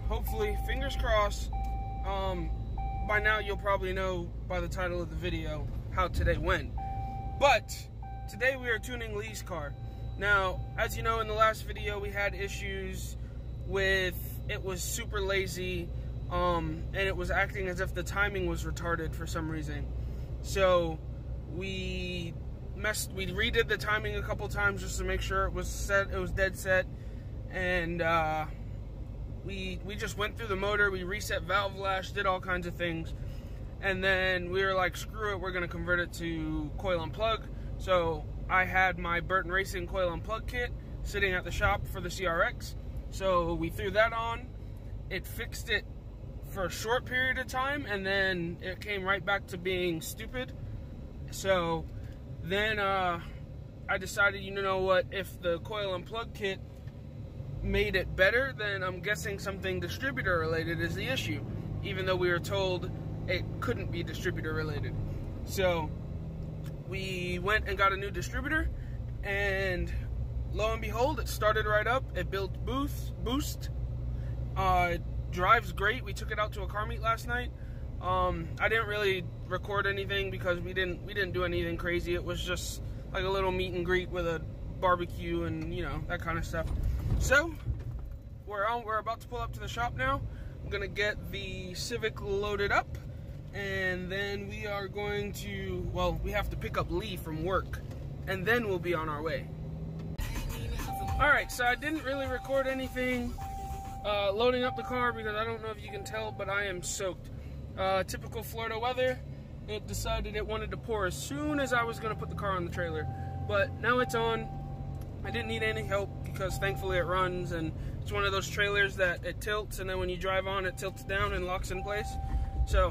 hopefully, fingers crossed, by now you'll probably know by the title of the video how today went. But today we are tuning Lee's car. Now, as you know, in the last video we had issues with it was super lazy, and it was acting as if the timing was retarded for some reason. So we redid the timing a couple times just to make sure it was set, it was dead set, and we just went through the motor, we reset valve lash, did all kinds of things, and then we were like, screw it, we're gonna convert it to coil and plug. So I had my Burton Racing coil and plug kit sitting at the shop for the CRX, so we threw that on. It fixed it for a short period of time, and then it came right back to being stupid. So then I decided, you know what, if the coil and plug kit made it better, then I'm guessing something distributor related is the issue, even though we were told it couldn't be distributor related. So we went and got a new distributor, and lo and behold, it started right up. It built boost. It drives great. We took it out to a car meet last night. I didn't really record anything because we didn't do anything crazy. It was just like a little meet and greet with a barbecue and, you know, that kind of stuff. So we're about to pull up to the shop now. I'm gonna get the Civic loaded up, and then we are going to, well, we have to pick up Lee from work, and then we'll be on our way. Alright, so I didn't really record anything loading up the car because I don't know if you can tell, but I am soaked. Typical Florida weather. It decided it wanted to pour as soon as I was going to put the car on the trailer. But now it's on. I didn't need any help because thankfully it runs, and it's one of those trailers that it tilts, and then when you drive on it tilts down and locks in place. So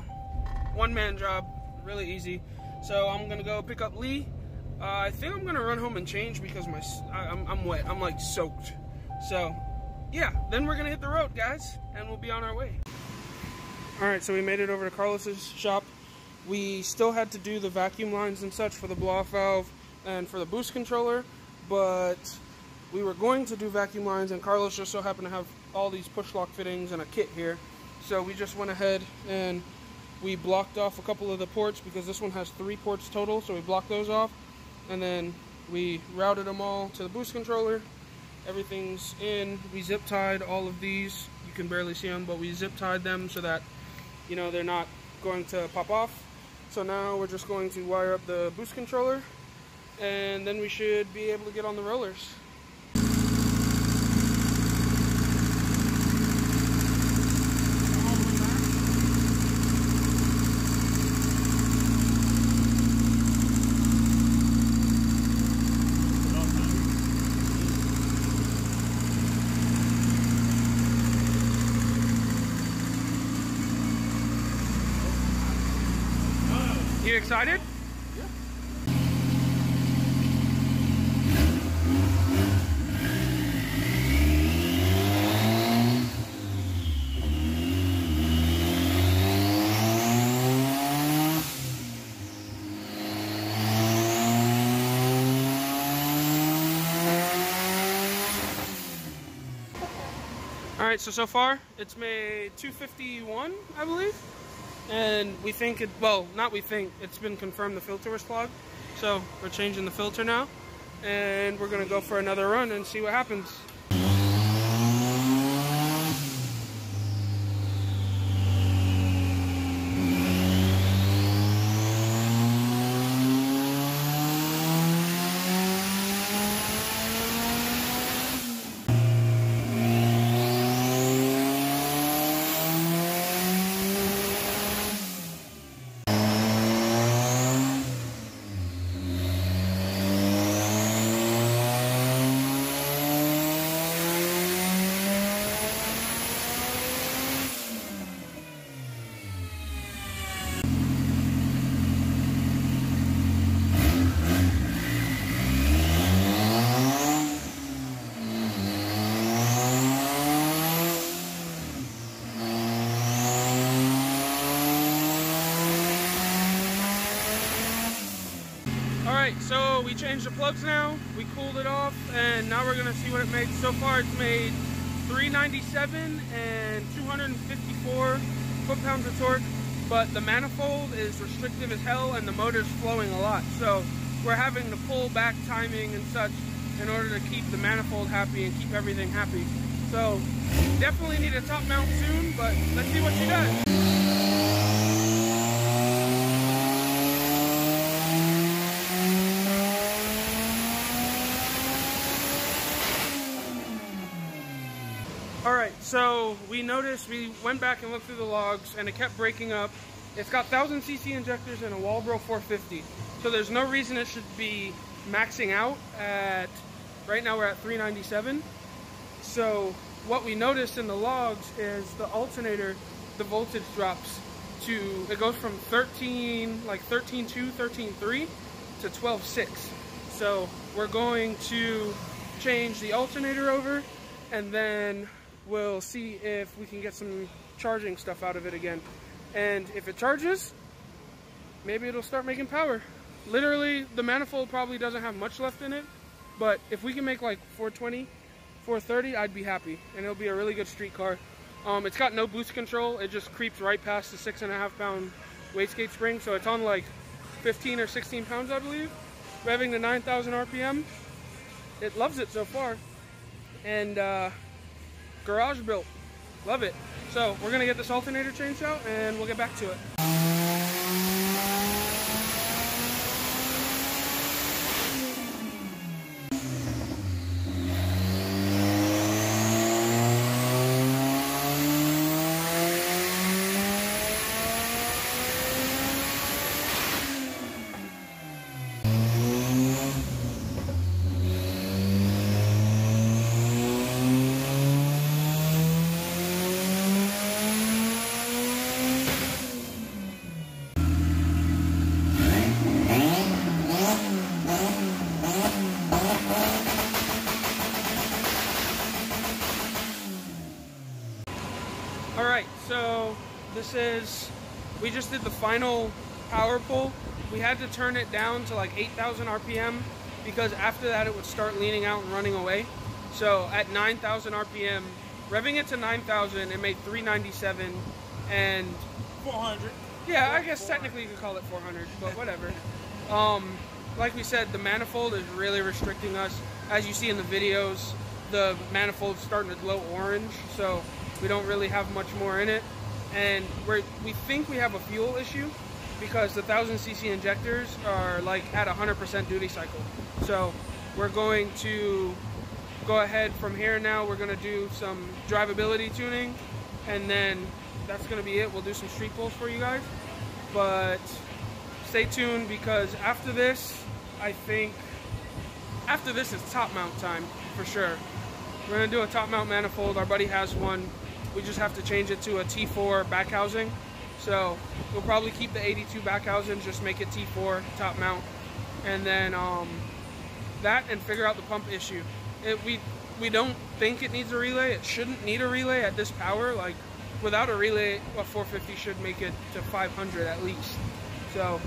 one-man job, really easy. So I'm going to go pick up Lee. I think I'm going to run home and change because I'm wet. I'm like soaked. So yeah, then we're going to hit the road, guys, and we'll be on our way. Alright, so we made it over to Carlos's shop. We still had to do the vacuum lines and such for the blow-off valve and for the boost controller, but we were going to do vacuum lines, and Carlos just so happened to have all these push lock fittings and a kit here. So we just went ahead and we blocked off a couple of the ports because this one has 3 ports total, so we blocked those off. And then we routed them all to the boost controller. Everything's in. We zip tied all of these. You can barely see them, but we zip tied them so that, you know, they're not going to pop off. So now we're just going to wire up the boost controller, and then we should be able to get on the rollers. You excited? Yeah. Alright, so far it's made 251, I believe. And we think it, well, not we think, it's been confirmed the filter was clogged. So we're changing the filter now, and we're gonna go for another run and see what happens. Alright, so we changed the plugs now, we cooled it off, and now we're going to see what it made. So far it's made 397 and 254 foot-pounds of torque, but the manifold is restrictive as hell and the motor's flowing a lot. So we're having to pull back timing and such in order to keep the manifold happy and keep everything happy. So definitely need a top mount soon, but let's see what she does. Alright, so we went back and looked through the logs and it kept breaking up. It's got 1000cc injectors and a Walbro 450. So there's no reason it should be maxing out at, right now we're at 397. So what we noticed in the logs is the alternator, the voltage drops to, it goes from 13.2, 13.3 to 12.6. So we're going to change the alternator over and then we'll see if we can get some charging stuff out of it again. And if it charges, maybe it'll start making power. Literally, the manifold probably doesn't have much left in it, but if we can make like 420, 430, I'd be happy. And it'll be a really good street car. It's got no boost control. It just creeps right past the 6.5 pound wastegate spring. So it's on like 15 or 16 pounds, I believe. Revving to 9,000 RPM. It loves it so far. And garage built. Love it. So we're gonna get this alternator changed out and we'll get back to it. Alright, so we just did the final power pull. We had to turn it down to like 8,000 RPM because after that it would start leaning out and running away. So at 9,000 RPM, revving it to 9,000, it made 397 and 400. Yeah, I guess technically you could call it 400, but whatever. Like we said, the manifold is really restricting us. As you see in the videos, the manifold's starting to glow orange, so we don't really have much more in it. And we think we have a fuel issue because the 1000cc injectors are like at 100% duty cycle. So we're going to go ahead from here now. We're going to do some drivability tuning and then that's going to be it. We'll do some street pulls for you guys. But stay tuned because after this, after this is top mount time for sure. We're going to do a top mount manifold. Our buddy has one. We just have to change it to a T4 back housing. So we'll probably keep the 82 back housing, just make it T4 top mount. And then that and figure out the pump issue. We don't think it needs a relay. It shouldn't need a relay at this power. Like without a relay, a 450 should make it to 500 at least. So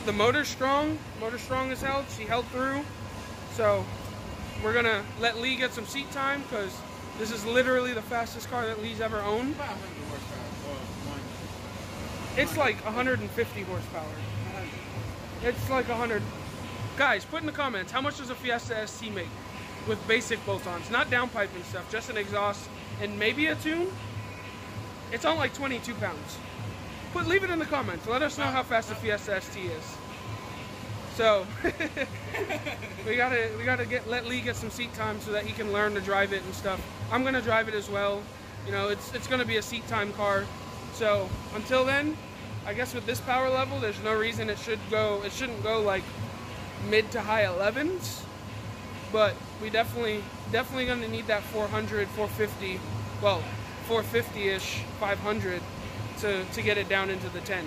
the motor's strong as hell. She held through. So we're gonna let Lee get some seat time because this is literally the fastest car that Lee's ever owned. It's like 150 horsepower. It's like 100. Guys, put in the comments, how much does a Fiesta ST make with basic bolt-ons? Not downpipe and stuff, just an exhaust and maybe a tune? It's on like 22 pounds. Leave it in the comments. Let us know how fast the Fiesta ST is. So we gotta let Lee get some seat time so that he can learn to drive it and stuff. I'm gonna drive it as well. You know, it's gonna be a seat time car. So until then, I guess with this power level, there's no reason it shouldn't go like mid to high 11s. But we definitely gonna need that 400, 450, well, 450-ish, 500 to get it down into the 10s.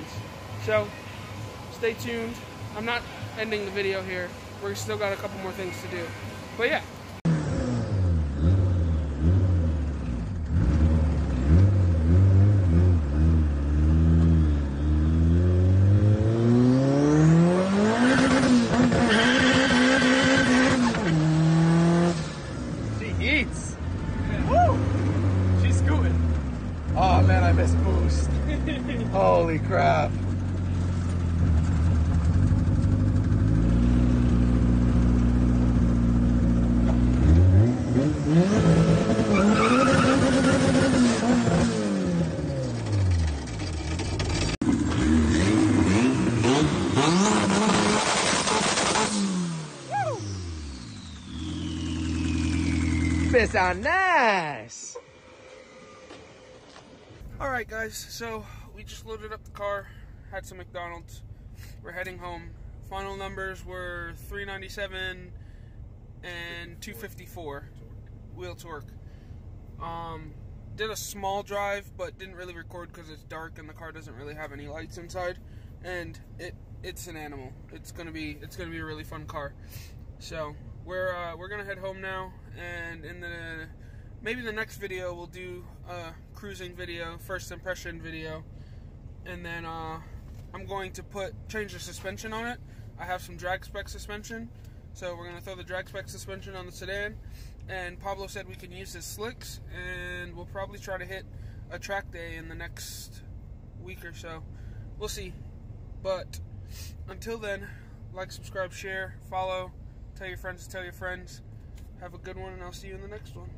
So stay tuned. I'm not ending the video here. We're still got a couple more things to do. But yeah. She eats. Woo! Oh man, I missed boost. Holy crap. This sound nice. Alright guys, so we just loaded up the car, had some McDonald's, we're heading home. Final numbers were 397 and 254 wheel torque. Did a small drive, but didn't really record because it's dark and the car doesn't really have any lights inside, and it's an animal. It's gonna be a really fun car. So we're gonna head home now, and in maybe the next video we'll do a cruising video, first impression video, and then I'm going to change the suspension on it. I have some drag spec suspension, so we're gonna throw the drag spec suspension on the sedan. And Pablo said we can use his slicks, and we'll probably try to hit a track day in the next week or so. We'll see. But until then, like, subscribe, share, follow, tell your friends to tell your friends. Have a good one, and I'll see you in the next one.